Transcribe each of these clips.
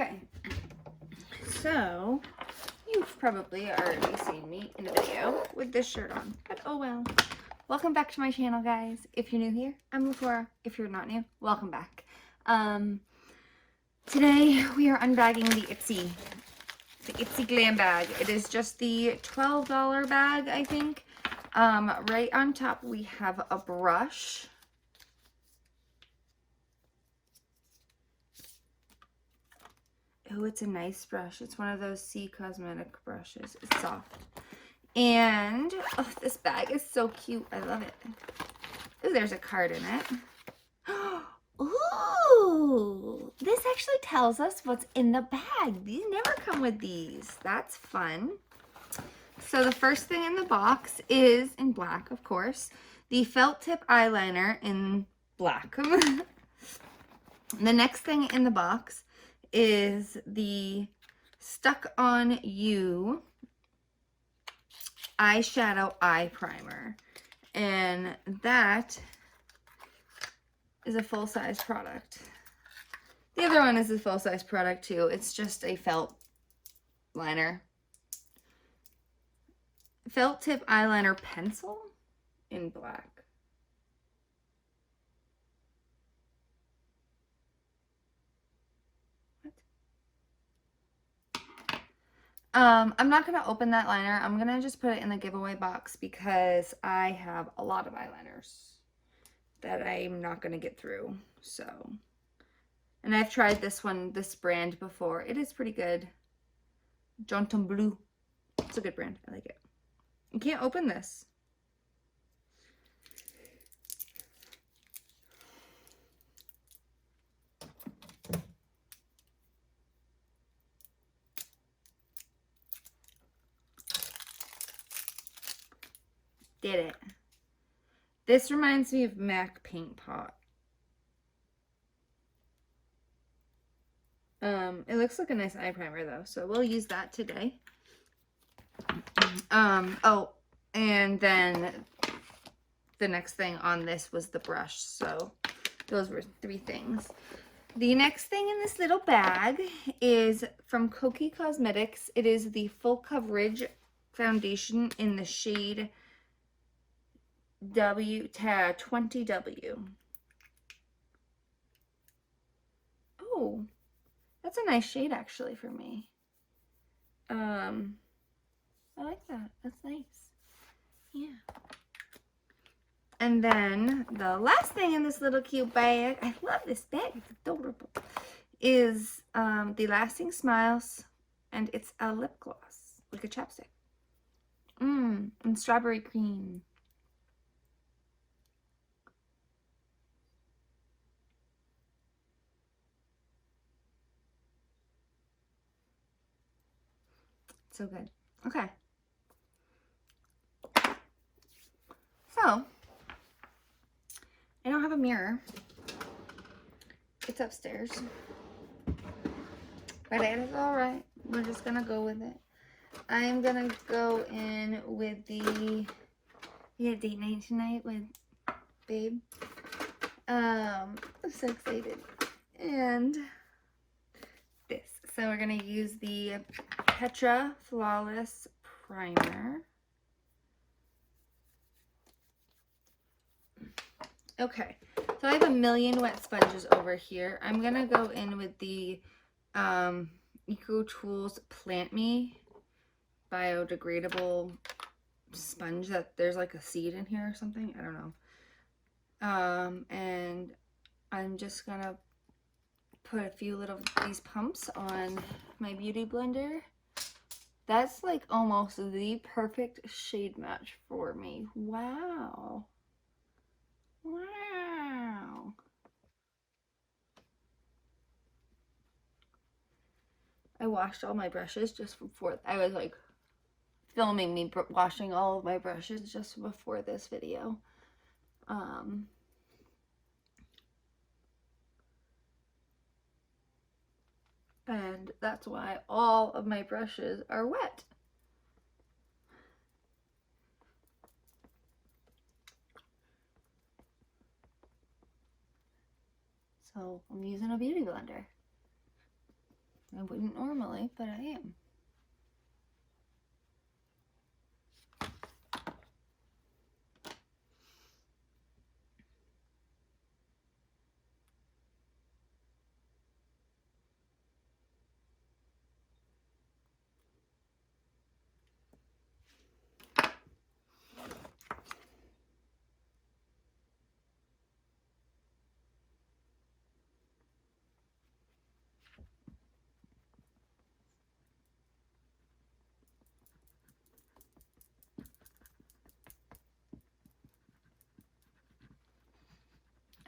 Okay, so you've probably already seen me in a video with this shirt on, but oh well. Welcome back to my channel, guys. If you're new here, I'm Lacquora. If you're not new, welcome back. Today we are unbagging the Ipsy Glam bag. It is just the $12 bag, I think. Right on top we have a brush. Oh, it's a nice brush. It's one of those C Cosmetic brushes. It's soft. And, oh, this bag is so cute. I love it. Oh, there's a card in it. Ooh, this actually tells us what's in the bag. These never come with these. That's fun. So the first thing in the box is, in black, of course, the felt tip eyeliner in black. The next thing in the box is the Stuck On You Eyeshadow Eye Primer. And that is a full-size product. The other one is a full-size product too. It's just a felt liner. Felt tip eyeliner pencil in black. I'm not going to open that liner. I'm going to just put it in the giveaway box because I have a lot of eyeliners that I'm not going to get through. So, and I've tried this brand before. It is pretty good. Janton Bleu. It's a good brand. I like it. You can't open this. Did it. This reminds me of MAC Paint Pot. It looks like a nice eye primer though, so we'll use that today. Oh, and then the next thing on this was the brush, so those were 3 things. The next thing in this little bag is from Koki Cosmetics. It is the Full Coverage Foundation in the shade 20W. Oh, that's a nice shade actually for me. I like that. That's nice. Yeah. And then the last thing in this little cute bag, I love this bag, it's adorable, is the Lasting Smiles, and it's a lip gloss, like a chapstick. And strawberry cream. So good. Okay. So, I don't have a mirror. It's upstairs. But it is alright. We're just gonna go with it. I'm gonna go in with the... We had date night tonight with Babe. I'm so excited. And this. So we're gonna use the Petra Flawless Primer. Okay, so I have a million wet sponges over here. I'm gonna go in with the Eco Tools Plant Me biodegradable sponge that there's like a seed in here or something. I don't know. And I'm just gonna put a few little these pumps on my beauty blender. That's like almost the perfect shade match for me. Wow. Wow. I washed all my brushes just before. I was like filming me washing all of my brushes just before this video. And that's why all of my brushes are wet. So I'm using a beauty blender. I wouldn't normally, but I am.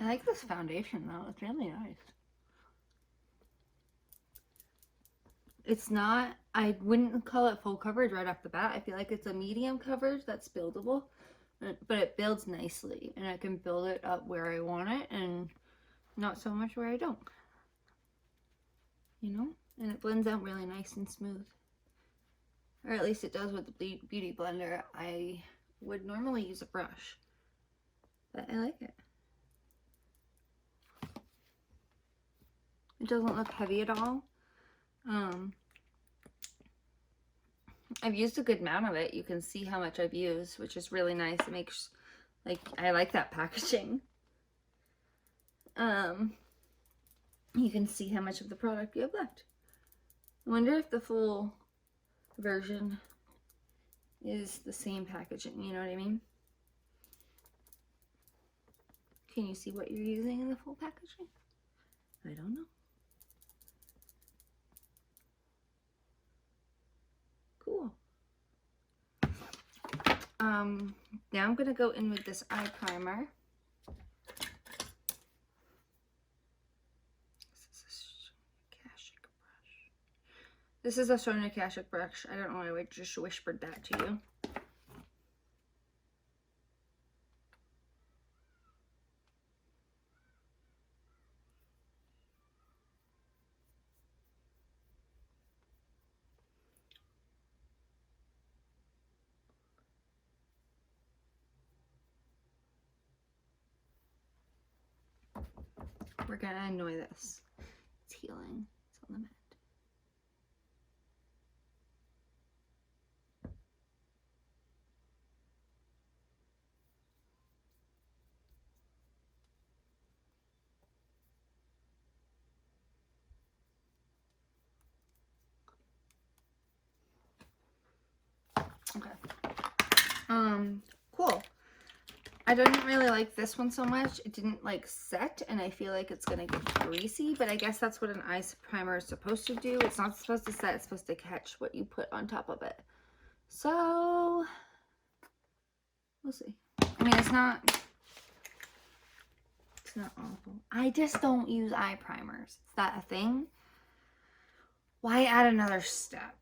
I like this foundation though, it's really nice. It's not, I wouldn't call it full coverage right off the bat. I feel like it's a medium coverage that's buildable, but it builds nicely and I can build it up where I want it and not so much where I don't. You know? And it blends out really nice and smooth. Or at least it does with the Beauty Blender. I would normally use a brush, but I like it. It doesn't look heavy at all. I've used a good amount of it. You can see how much I've used, which is really nice. It makes, like, I like that packaging. You can see how much of the product you have left. I wonder if the full version is the same packaging, you know what I mean? Can you see what you're using in the full packaging? I don't know. Cool. Now I'm gonna go in with this eye primer. This is a Sonia Kashuk brush. I don't know why I just whispered that to you. We're gonna annoy this. It's healing. It's on the mat. Okay. Cool. I didn't really like this one so much. It didn't like set and I feel like it's gonna get greasy, but I guess that's what an eye primer is supposed to do. It's not supposed to set, it's supposed to catch what you put on top of it. So we'll see. I mean, it's not awful. I just don't use eye primers. Is that a thing? Why add another step?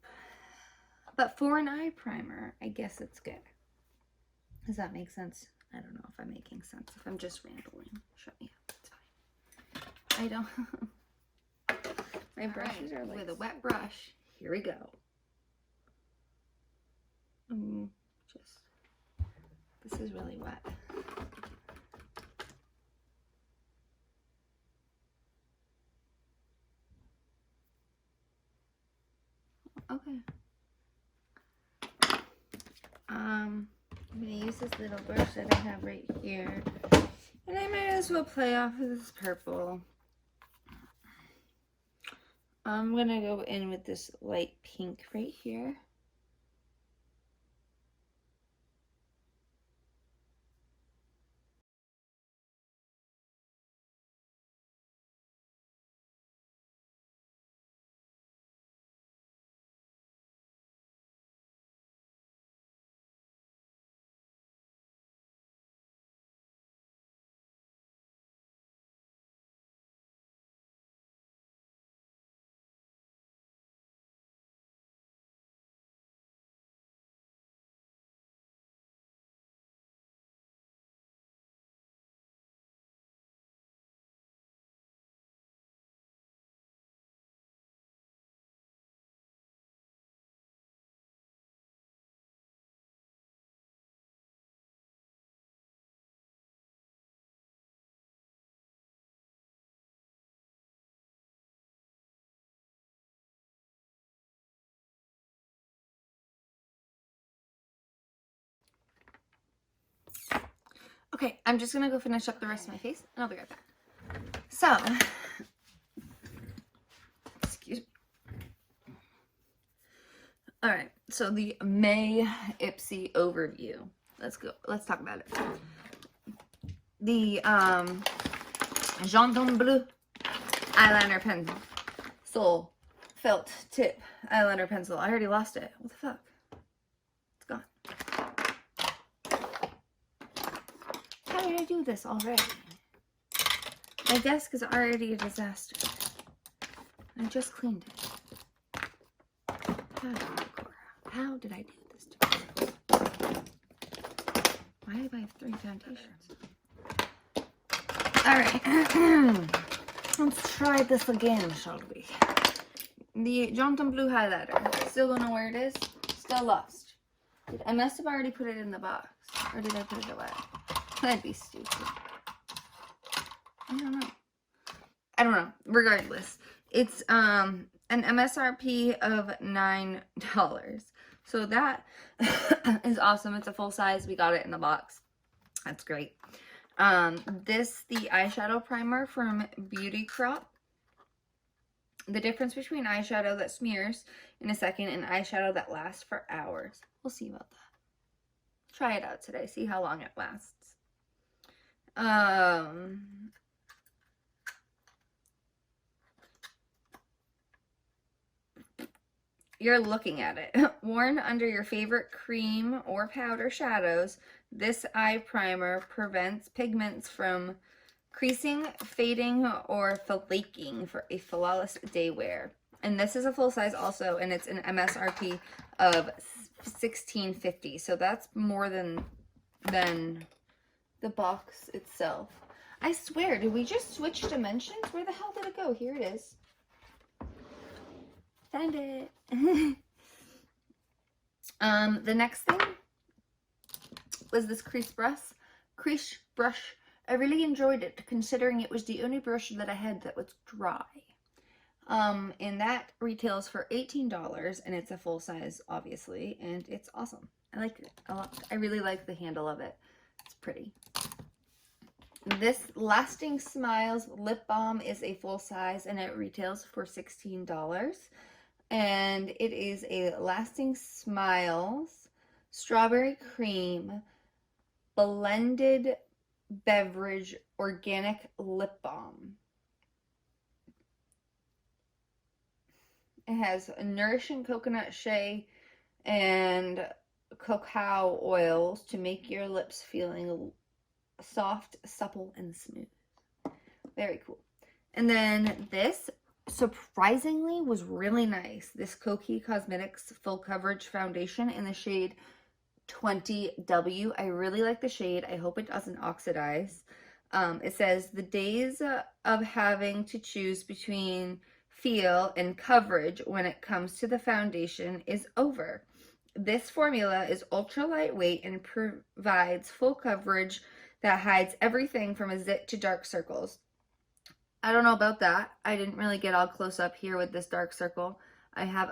But for an eye primer, I guess it's good. Does that make sense? I don't know if I'm making sense. If I'm just rambling, shut me up. It's fine. I don't. My brushes are like with a wet brush. Here we go. This is really wet. Okay. I'm gonna use this little brush that I have right here, and I might as well play off of this purple. I'm gonna go in with this light pink right here. Okay, I'm just gonna go finish up the rest of my face and I'll be right back. So, excuse me. All right, so the May Ipsy Overview. Let's go. Let's talk about it. The Janton Bleu eyeliner pencil, felt tip eyeliner pencil. I already lost it. What the fuck? It's gone. How did I do this already? My desk is already a disaster. I just cleaned it. How did I do this to myself? Why do I have 3 foundations? Alright. Let's try this again, shall we? The Janton Bleu highlighter. Still don't know where it is. Still lost. I must have already put it in the box. Or did I put it away? That'd be stupid. I don't know. Regardless. It's an MSRP of $9. So that is awesome. It's a full size. We got it in the box. That's great. The eyeshadow primer from Beauty Crop. The difference between eyeshadow that smears in a second and eyeshadow that lasts for hours. We'll see about that. Try it out today. See how long it lasts. You're looking at it. Worn under your favorite cream or powder shadows, this eye primer prevents pigments from creasing, fading, or flaking for a flawless day wear. And this is a full size also, and it's an MSRP of $16.50. So that's more than the box itself. I swear, did we just switch dimensions? Where the hell did it go? Here it is. Found it. The next thing was this crease brush. I really enjoyed it, considering it was the only brush that I had that was dry. And that retails for $18, and it's a full size, obviously, and it's awesome. I like it a lot. I really like the handle of it. It's pretty. This Lasting Smiles lip balm is a full size, and it retails for $16. And it is a Lasting Smiles strawberry cream blended beverage organic lip balm. It has nourishing coconut shea and cacao oils to make your lips feeling soft, supple, and smooth. Very cool. And then this surprisingly was really nice. This Koki Cosmetics Full Coverage Foundation in the shade 20W. I really like the shade. I hope it doesn't oxidize. It says, the days of having to choose between feel and coverage when it comes to the foundation is over. This formula is ultra lightweight and provides full coverage that hides everything from a zit to dark circles. I don't know about that. I didn't really get all close up here with this dark circle. I have,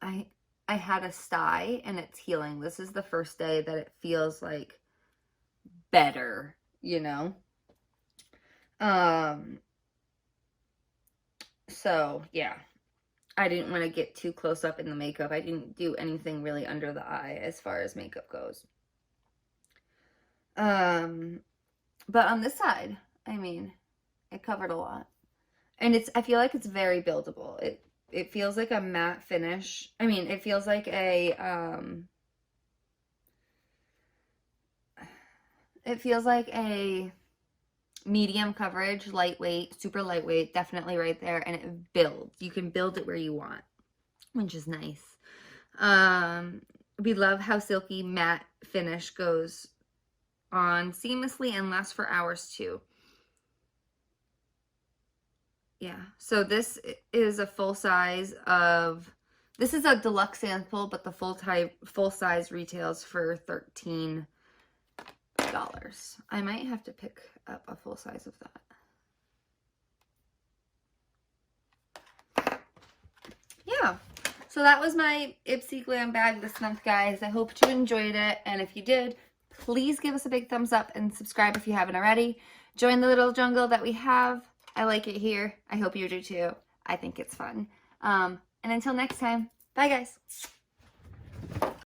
I had a sty and it's healing. This is the first day that it feels like better, you know? So yeah, I didn't want to get too close up in the makeup. I didn't do anything really under the eye as far as makeup goes. But on this side, I mean, it covered a lot. And I feel like it's very buildable. It feels like a matte finish. I mean, it feels like a, medium coverage, lightweight, super lightweight, definitely right there. And it builds. You can build it where you want, which is nice. We love how silky matte finish goes on seamlessly and lasts for hours too. Yeah, so this is a full size of, this is a deluxe sample, but the full size retails for $13. I might have to pick up a full size of that. Yeah, so that was my Ipsy Glam bag this month, guys. I hope you enjoyed it, and if you did, Please give us a big thumbs up and subscribe if you haven't already. Join the little jungle that we have. I like it here. I hope you do too. I think it's fun. And until next time, bye guys.